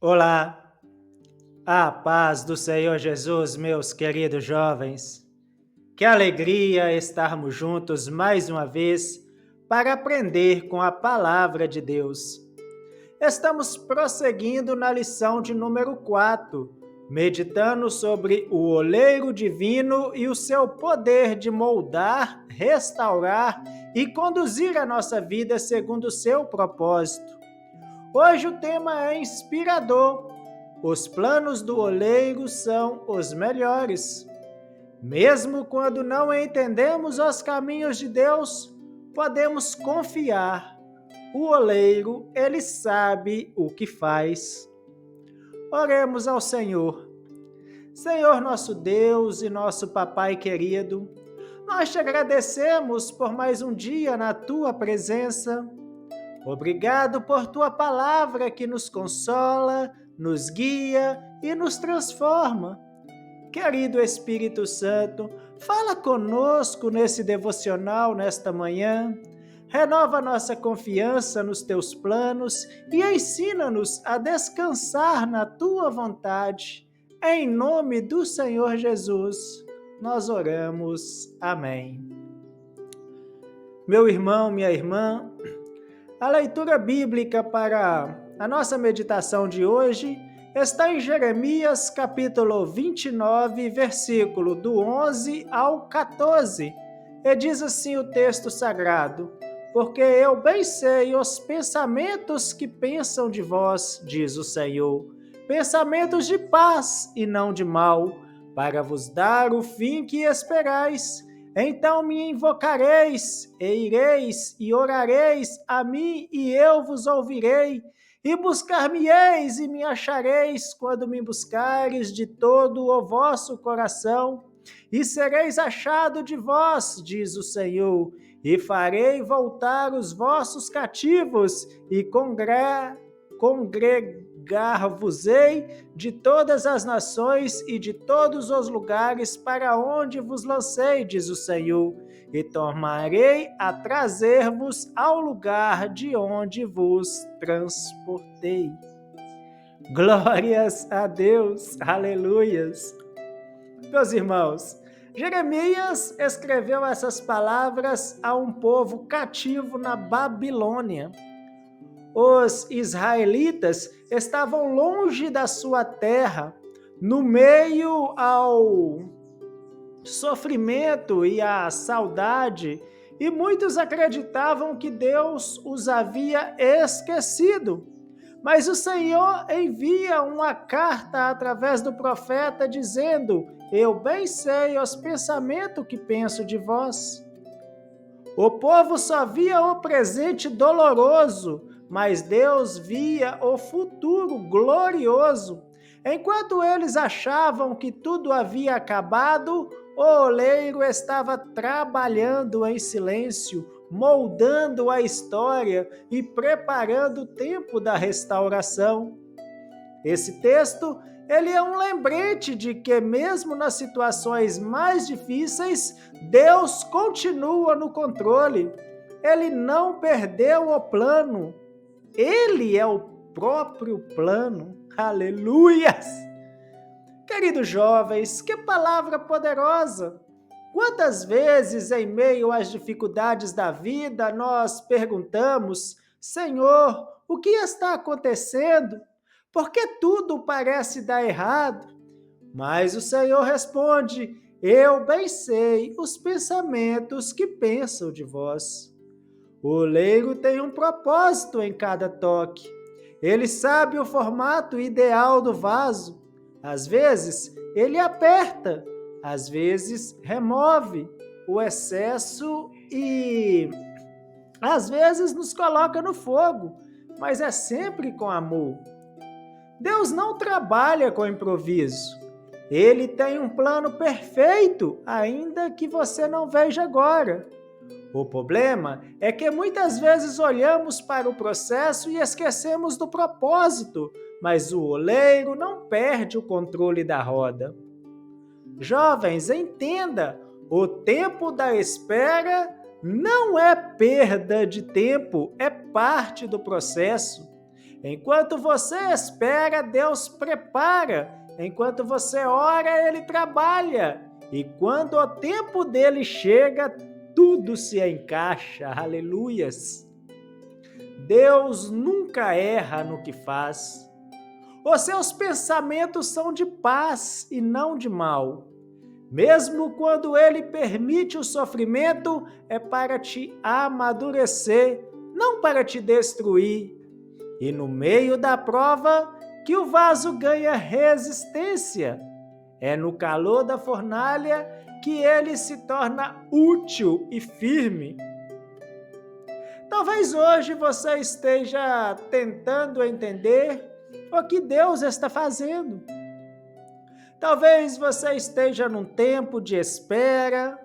Olá, a paz do Senhor Jesus, meus queridos jovens. Que alegria estarmos juntos mais uma vez para aprender com a palavra de Deus. Estamos prosseguindo na lição de número 4, meditando sobre o oleiro divino e o seu poder de moldar, restaurar e conduzir a nossa vida segundo o seu propósito. Hoje o tema é inspirador. Os planos do oleiro são os melhores. Mesmo quando não entendemos os caminhos de Deus, podemos confiar. O oleiro, ele sabe o que faz. Oremos ao Senhor. Senhor nosso Deus e nosso Papai querido, nós te agradecemos por mais um dia na tua presença. Obrigado por tua palavra que nos consola, nos guia e nos transforma. Querido Espírito Santo, fala conosco nesse devocional nesta manhã. Renova nossa confiança nos teus planos e ensina-nos a descansar na tua vontade. Em nome do Senhor Jesus, nós oramos. Amém. Meu irmão, minha irmã, a leitura bíblica para a nossa meditação de hoje está em Jeremias capítulo 29, versículo do 11 ao 14. E diz assim o texto sagrado: Porque eu bem sei os pensamentos que pensam de vós, diz o Senhor, pensamentos de paz e não de mal, para vos dar o fim que esperais. Então me invocareis, e ireis, e orareis a mim, e eu vos ouvirei. E buscar-me-eis, e me achareis, quando me buscares de todo o vosso coração. E sereis achado de vós, diz o Senhor, e farei voltar os vossos cativos, e congregar-vos-ei de todas as nações e de todos os lugares para onde vos lancei, diz o Senhor, e tornarei a trazer-vos ao lugar de onde vos transportei. Glórias a Deus, aleluias. Meus irmãos, Jeremias escreveu essas palavras a um povo cativo na Babilônia. Os israelitas estavam longe da sua terra, no meio ao sofrimento e à saudade, e muitos acreditavam que Deus os havia esquecido. Mas o Senhor envia uma carta através do profeta dizendo: Eu bem sei os pensamentos que penso de vós. O povo só via o presente doloroso, mas Deus via o futuro glorioso. Enquanto eles achavam que tudo havia acabado, o oleiro estava trabalhando em silêncio, moldando a história e preparando o tempo da restauração. Esse texto, ele é um lembrete de que mesmo nas situações mais difíceis, Deus continua no controle. Ele não perdeu o plano. Ele é o próprio plano. Aleluias! Queridos jovens, que palavra poderosa! Quantas vezes, em meio às dificuldades da vida, nós perguntamos: Senhor, o que está acontecendo? Por que tudo parece dar errado? Mas o Senhor responde: Eu bem sei os pensamentos que pensam de vós. O oleiro tem um propósito em cada toque. Ele sabe o formato ideal do vaso. Às vezes, ele aperta, às vezes, remove o excesso e, às vezes, nos coloca no fogo, mas é sempre com amor. Deus não trabalha com improviso. Ele tem um plano perfeito, ainda que você não veja agora. O problema é que muitas vezes olhamos para o processo e esquecemos do propósito, mas o oleiro não perde o controle da roda. Jovens, entenda, o tempo da espera não é perda de tempo, é parte do processo. Enquanto você espera, Deus prepara. Enquanto você ora, Ele trabalha. E quando o tempo dele chega, tudo se encaixa. Aleluias! Deus nunca erra no que faz. Os seus pensamentos são de paz e não de mal. Mesmo quando Ele permite o sofrimento, é para te amadurecer, não para te destruir. E no meio da prova, que o vaso ganha resistência. É no calor da fornalha que ele se torna útil e firme. Talvez hoje você esteja tentando entender o que Deus está fazendo. Talvez você esteja num tempo de espera,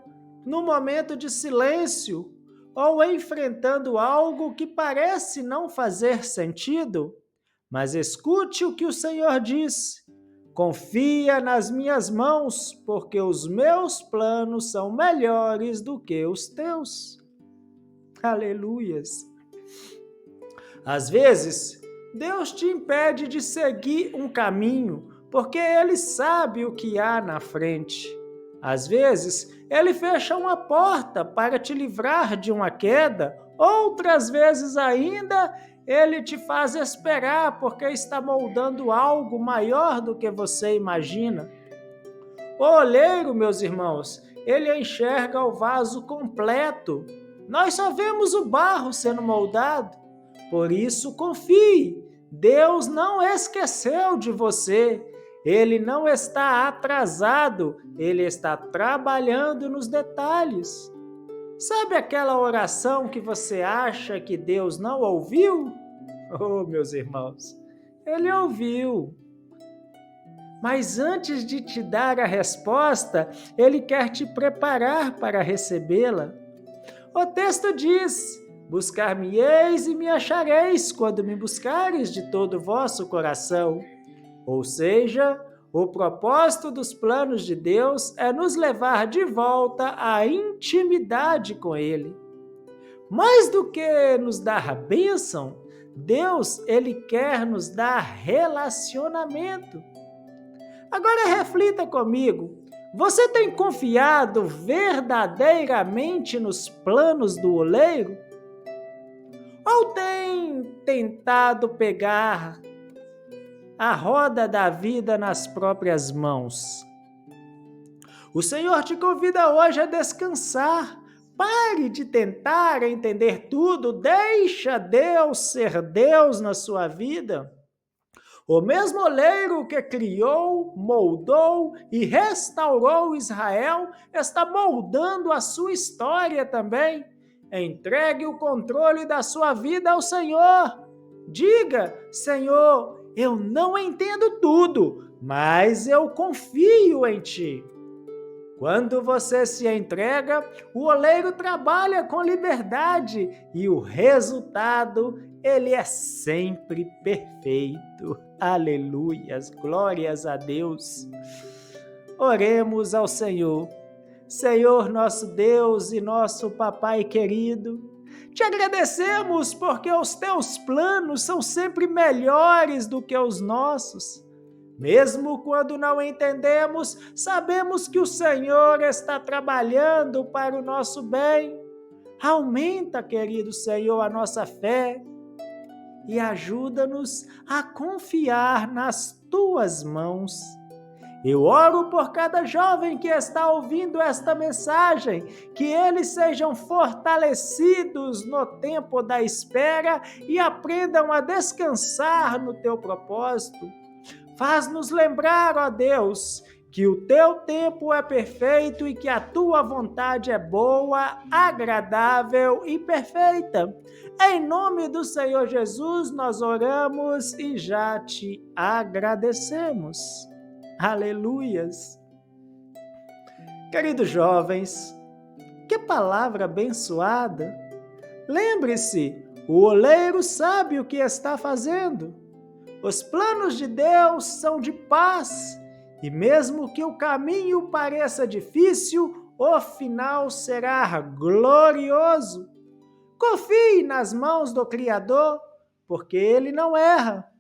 num momento de silêncio, ou enfrentando algo que parece não fazer sentido. Mas escute o que o Senhor diz. Confia nas minhas mãos, porque os meus planos são melhores do que os teus. Aleluias! Às vezes, Deus te impede de seguir um caminho, porque Ele sabe o que há na frente. Às vezes, Ele fecha uma porta para te livrar de uma queda. Outras vezes ainda, Ele te faz esperar, porque está moldando algo maior do que você imagina. O olheiro, meus irmãos, ele enxerga o vaso completo. Nós só vemos o barro sendo moldado. Por isso, confie. Deus não esqueceu de você. Ele não está atrasado. Ele está trabalhando nos detalhes. Sabe aquela oração que você acha que Deus não ouviu? Oh, meus irmãos, Ele ouviu. Mas antes de te dar a resposta, Ele quer te preparar para recebê-la. O texto diz: buscar-me-eis e me achareis quando me buscares de todo o vosso coração. Ou seja, o propósito dos planos de Deus é nos levar de volta à intimidade com Ele. Mais do que nos dar a bênção, Deus, Ele quer nos dar relacionamento. Agora reflita comigo. Você tem confiado verdadeiramente nos planos do oleiro? Ou tem tentado pegar a roda da vida nas próprias mãos? O Senhor te convida hoje a descansar. Pare de tentar entender tudo. Deixa Deus ser Deus na sua vida. O mesmo oleiro que criou, moldou e restaurou Israel está moldando a sua história também. Entregue o controle da sua vida ao Senhor. Diga: Senhor, eu não entendo tudo, mas eu confio em Ti. Quando você se entrega, o oleiro trabalha com liberdade e o resultado, ele é sempre perfeito. Aleluias, glórias a Deus. Oremos ao Senhor. Senhor, nosso Deus e nosso Papai querido, te agradecemos porque os teus planos são sempre melhores do que os nossos. Mesmo quando não entendemos, sabemos que o Senhor está trabalhando para o nosso bem. Aumenta, querido Senhor, a nossa fé e ajuda-nos a confiar nas tuas mãos. Eu oro por cada jovem que está ouvindo esta mensagem, que eles sejam fortalecidos no tempo da espera e aprendam a descansar no teu propósito. Faz-nos lembrar, ó Deus, que o teu tempo é perfeito e que a tua vontade é boa, agradável e perfeita. Em nome do Senhor Jesus, nós oramos e já te agradecemos. Aleluias! Queridos jovens, que palavra abençoada! Lembre-se, o oleiro sabe o que está fazendo. Os planos de Deus são de paz, e mesmo que o caminho pareça difícil, o final será glorioso. Confie nas mãos do Criador, porque ele não erra.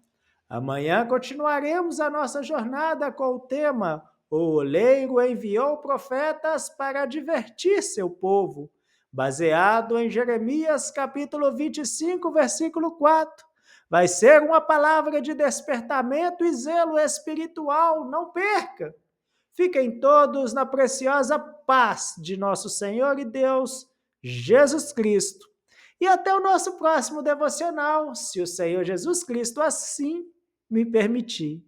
Amanhã continuaremos a nossa jornada com o tema O oleiro enviou profetas para advertir seu povo, baseado em Jeremias capítulo 25, versículo 4. Vai ser uma palavra de despertamento e zelo espiritual, não perca! Fiquem todos na preciosa paz de nosso Senhor e Deus, Jesus Cristo. E até o nosso próximo devocional, se o Senhor Jesus Cristo assim me permitir.